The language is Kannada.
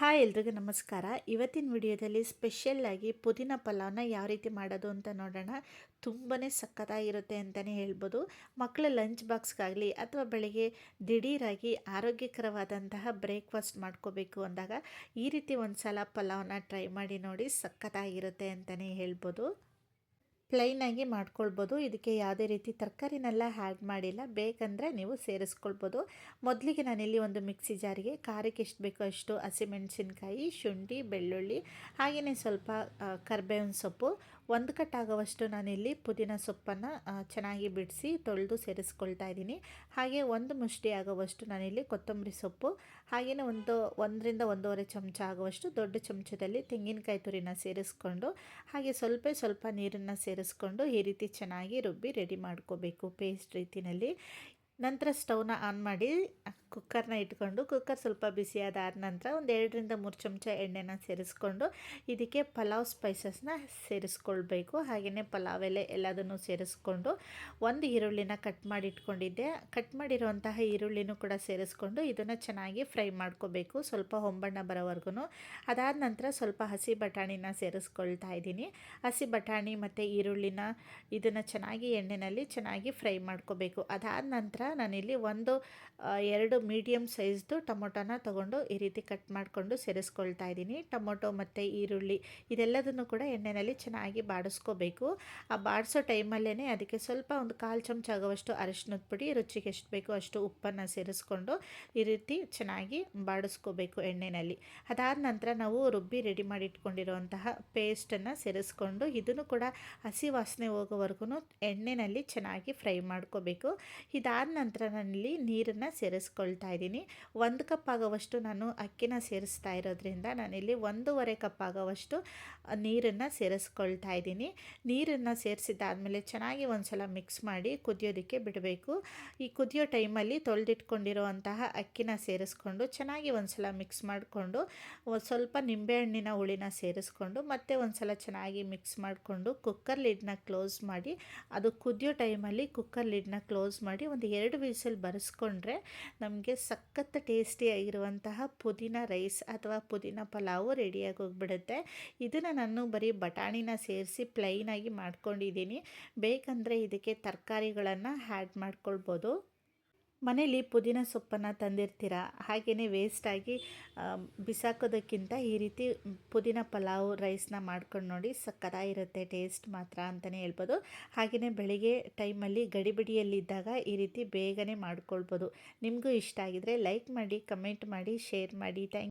ಹಾಯ್ ಎಲ್ರಿಗೂ ನಮಸ್ಕಾರ. ಇವತ್ತಿನ ವಿಡಿಯೋದಲ್ಲಿ ಸ್ಪೆಷಲ್ಲಾಗಿ ಪುದೀನ ಪಲಾವ್ನ ಯಾವ ರೀತಿ ಮಾಡೋದು ಅಂತ ನೋಡೋಣ. ತುಂಬಾ ಸಖತ್ತಾಗಿರುತ್ತೆ ಅಂತಲೇ ಹೇಳ್ಬೋದು. ಮಕ್ಕಳ ಲಂಚ್ ಬಾಕ್ಸ್ಗಾಗಲಿ ಅಥವಾ ಬೆಳಗ್ಗೆ ದಿಢೀರಾಗಿ ಆರೋಗ್ಯಕರವಾದಂತಹ ಬ್ರೇಕ್ಫಾಸ್ಟ್ ಮಾಡ್ಕೋಬೇಕು ಅಂದಾಗ ಈ ರೀತಿ ಒಂದು ಸಲ ಪಲಾವ್ನ ಟ್ರೈ ಮಾಡಿ ನೋಡಿ, ಸಖತ್ತಾಗಿರುತ್ತೆ ಅಂತಲೇ ಹೇಳ್ಬೋದು. ಪ್ಲೈನಾಗಿ ಮಾಡ್ಕೊಳ್ಬೋದು. ಇದಕ್ಕೆ ಯಾವುದೇ ರೀತಿ ತರಕಾರಿನೆಲ್ಲ ಆ್ಯಡ್ ಮಾಡಿಲ್ಲ. ಬೇಕಂದರೆ ನೀವು ಸೇರಿಸ್ಕೊಳ್ಬೋದು. ಮೊದಲಿಗೆ ನಾನಿಲ್ಲಿ ಒಂದು ಮಿಕ್ಸಿ ಜಾರಿಗೆ ಖಾರಕ್ಕೆ ಎಷ್ಟು ಬೇಕೋ ಅಷ್ಟು ಹಸಿಮೆಣಸಿನ್ಕಾಯಿ, ಶುಂಠಿ, ಬೆಳ್ಳುಳ್ಳಿ, ಹಾಗೆಯೇ ಸ್ವಲ್ಪ ಕರಿಬೇವಿನ ಸೊಪ್ಪು, ಒಂದು ಕಟ್ ಆಗುವಷ್ಟು ನಾನಿಲ್ಲಿ ಪುದೀನ ಸೊಪ್ಪನ್ನು ಚೆನ್ನಾಗಿ ಬಿಡಿಸಿ ತೊಳೆದು ಸೇರಿಸ್ಕೊಳ್ತಾ ಇದ್ದೀನಿ. ಹಾಗೆ ಒಂದು ಮುಷ್ಟಿ ಆಗುವಷ್ಟು ನಾನಿಲ್ಲಿ ಕೊತ್ತಂಬರಿ ಸೊಪ್ಪು, ಹಾಗೆಯೇ ಒಂದರಿಂದ ಒಂದೂವರೆ ಚಮಚ ಆಗುವಷ್ಟು ದೊಡ್ಡ ಚಮಚದಲ್ಲಿ ತೆಂಗಿನಕಾಯಿ ತುರಿನ ಸೇರಿಸ್ಕೊಂಡು, ಹಾಗೆ ಸ್ವಲ್ಪ ನೀರನ್ನು ಸೇರಿಸ್ಕೊಂಡು ಈ ರೀತಿ ಚೆನ್ನಾಗಿ ರುಬ್ಬಿ ರೆಡಿ ಮಾಡ್ಕೋಬೇಕು ಪೇಸ್ಟ್ ರೀತಿಯಲ್ಲಿ. ನಂತರ ಸ್ಟವ್ನ ಆನ್ ಮಾಡಿ ಕುಕ್ಕರ್ನ ಇಟ್ಕೊಂಡು ಕುಕ್ಕರ್ ಸ್ವಲ್ಪ ಬಿಸಿಯಾದ ನಂತರ ಒಂದು 2-3 ಚಮಚ ಎಣ್ಣೆನ ಸೇರಿಸ್ಕೊಂಡು ಇದಕ್ಕೆ ಪಲಾವ್ ಸ್ಪೈಸಸ್ನ ಸೇರಿಸ್ಕೊಳ್ಬೇಕು. ಹಾಗೆಯೇ ಪಲಾವ್ ಎಲೆ ಎಲ್ಲದನ್ನು ಸೇರಿಸ್ಕೊಂಡು ಒಂದು ಈರುಳ್ಳಿನ ಕಟ್ ಮಾಡಿ ಇಟ್ಕೊಂಡಿದ್ದೆ. ಕಟ್ ಮಾಡಿರುವಂತಹ ಈರುಳ್ಳಿನೂ ಕೂಡ ಸೇರಿಸ್ಕೊಂಡು ಇದನ್ನು ಚೆನ್ನಾಗಿ ಫ್ರೈ ಮಾಡ್ಕೋಬೇಕು, ಸ್ವಲ್ಪ ಹೊಂಬಣ್ಣ ಬರೋವರೆಗೂ. ಅದಾದ ನಂತರ ಸ್ವಲ್ಪ ಹಸಿ ಬಟಾಣಿನ ಸೇರಿಸ್ಕೊಳ್ತಾ ಇದ್ದೀನಿ. ಹಸಿ ಬಟಾಣಿ ಮತ್ತು ಈರುಳ್ಳಿನ ಇದನ್ನು ಚೆನ್ನಾಗಿ ಎಣ್ಣೆಯಲ್ಲಿ ಚೆನ್ನಾಗಿ ಫ್ರೈ ಮಾಡ್ಕೋಬೇಕು. ಅದಾದ ನಂತರ ನಾನಿಲ್ಲಿ 2 ಮೀಡಿಯಮ್ ಸೈಜ್ದು ಟೊಮೊಟೊನ ತೊಗೊಂಡು ಈ ರೀತಿ ಕಟ್ ಮಾಡಿಕೊಂಡು ಸೇರಿಸ್ಕೊಳ್ತಾ ಇದ್ದೀನಿ. ಟೊಮೊಟೊ ಮತ್ತು ಈರುಳ್ಳಿ ಇದೆಲ್ಲದನ್ನು ಕೂಡ ಎಣ್ಣೆಯಲ್ಲಿ ಚೆನ್ನಾಗಿ ಬಾಡಿಸ್ಕೋಬೇಕು. ಆ ಬಾಡಿಸೋ ಟೈಮಲ್ಲೇ ಅದಕ್ಕೆ ಸ್ವಲ್ಪ ಒಂದು 1/4 ಚಮಚ ಆಗುವಷ್ಟು ಅರಿಶಿನದ ಪುಡಿ, ರುಚಿಗೆ ಎಷ್ಟು ಬೇಕೋ ಅಷ್ಟು ಉಪ್ಪನ್ನು ಸೇರಿಸ್ಕೊಂಡು ಈ ರೀತಿ ಚೆನ್ನಾಗಿ ಬಾಡಿಸ್ಕೋಬೇಕು ಎಣ್ಣೆಯಲ್ಲಿ. ಅದಾದ ನಂತರ ನಾವು ರುಬ್ಬಿ ರೆಡಿ ಮಾಡಿ ಇಟ್ಕೊಂಡಿರುವಂತಹ ಪೇಸ್ಟನ್ನು ಸೇರಿಸ್ಕೊಂಡು ಇದನ್ನು ಕೂಡ ಹಸಿ ವಾಸನೆ ಹೋಗೋವರೆಗೂ ಎಣ್ಣೆಯಲ್ಲಿ ಚೆನ್ನಾಗಿ ಫ್ರೈ ಮಾಡ್ಕೋಬೇಕು. ಇದಾದ ನಂತರ ನಾನಿಲ್ಲಿ ನೀರನ್ನು ಸೇರಿಸ್ಕೊಳ್ತಾ ಇದ್ದೀನಿ. 1 ಕಪ್ ಆಗುವಷ್ಟು ನಾನು ಅಕ್ಕಿನ ಸೇರಿಸ್ತಾ ಇರೋದ್ರಿಂದ ನಾನಿಲ್ಲಿ 1.5 ಕಪ್ ಆಗುವಷ್ಟು ನೀರನ್ನು ಸೇರಿಸ್ಕೊಳ್ತಾ ಇದ್ದೀನಿ. ನೀರನ್ನು ಸೇರಿಸಿದ್ದಾದಮೇಲೆ ಚೆನ್ನಾಗಿ ಒಂದು ಸಲ ಮಿಕ್ಸ್ ಮಾಡಿ ಕುದಿಯೋದಕ್ಕೆ ಬಿಡಬೇಕು. ಈ ಕುದಿಯೋ ಟೈಮಲ್ಲಿ ತೊಳೆದಿಟ್ಕೊಂಡಿರುವಂತಹ ಅಕ್ಕಿನ ಸೇರಿಸ್ಕೊಂಡು ಚೆನ್ನಾಗಿ ಒಂದು ಸಲ ಮಿಕ್ಸ್ ಮಾಡಿಕೊಂಡು ಸ್ವಲ್ಪ ನಿಂಬೆಹಣ್ಣಿನ ಹುಳಿನ ಸೇರಿಸ್ಕೊಂಡು ಮತ್ತೆ ಒಂದು ಸಲ ಚೆನ್ನಾಗಿ ಮಿಕ್ಸ್ ಮಾಡಿಕೊಂಡು ಕುಕ್ಕರ್ ಲಿಡ್ನ ಕ್ಲೋಸ್ ಮಾಡಿ, ಅದು ಕುದಿಯೋ ಟೈಮಲ್ಲಿ ಕುಕ್ಕರ್ ಲಿಡ್ನ ಕ್ಲೋಸ್ ಮಾಡಿ ಒಂದು 2 ವಿಸಿಲ್ ಬರೆಸ್ಕೊಂಡ್ರೆ ನಮಗೆ ಸಖತ್ ಟೇಸ್ಟಿಯಾಗಿರುವಂತಹ ಪುದೀನ ರೈಸ್ ಅಥವಾ ಪುದೀನ ಪಲಾವು ರೆಡಿಯಾಗಿ ಹೋಗ್ಬಿಡುತ್ತೆ. ಇದನ್ನು ನಾನು ಬರೀ ಬಟಾಣಿನ ಸೇರಿಸಿ ಪ್ಲೈನಾಗಿ ಮಾಡ್ಕೊಂಡಿದ್ದೀನಿ. ಬೇಕಂದರೆ ಇದಕ್ಕೆ ತರಕಾರಿಗಳನ್ನು ಆ್ಯಡ್ ಮಾಡ್ಕೊಳ್ಬೋದು. ಮನೇಲಿ ಪುದೀನ ಸೊಪ್ಪನ್ನು ತಂದಿರ್ತೀರ, ಹಾಗೆಯೇ ವೇಸ್ಟಾಗಿ ಬಿಸಾಕೋದಕ್ಕಿಂತ ಈ ರೀತಿ ಪುದೀನ ಪಲಾವ್ ರೈಸ್ನ ಮಾಡ್ಕೊಂಡು ನೋಡಿ, ಸಕ್ಕತ್ತಾಗಿರುತ್ತೆ ಟೇಸ್ಟ್ ಮಾತ್ರ ಅಂತಲೇ ಹೇಳ್ಬೋದು. ಹಾಗೆಯೇ ಬೆಳಿಗ್ಗೆ ಟೈಮಲ್ಲಿ ಗಡಿಬಿಡಿಯಲ್ಲಿದ್ದಾಗ ಈ ರೀತಿ ಬೇಗನೆ ಮಾಡ್ಕೊಳ್ಬೋದು. ನಿಮಗೂ ಇಷ್ಟ ಆಗಿದರೆ ಲೈಕ್ ಮಾಡಿ, ಕಮೆಂಟ್ ಮಾಡಿ, ಶೇರ್ ಮಾಡಿ. ಥ್ಯಾಂಕ್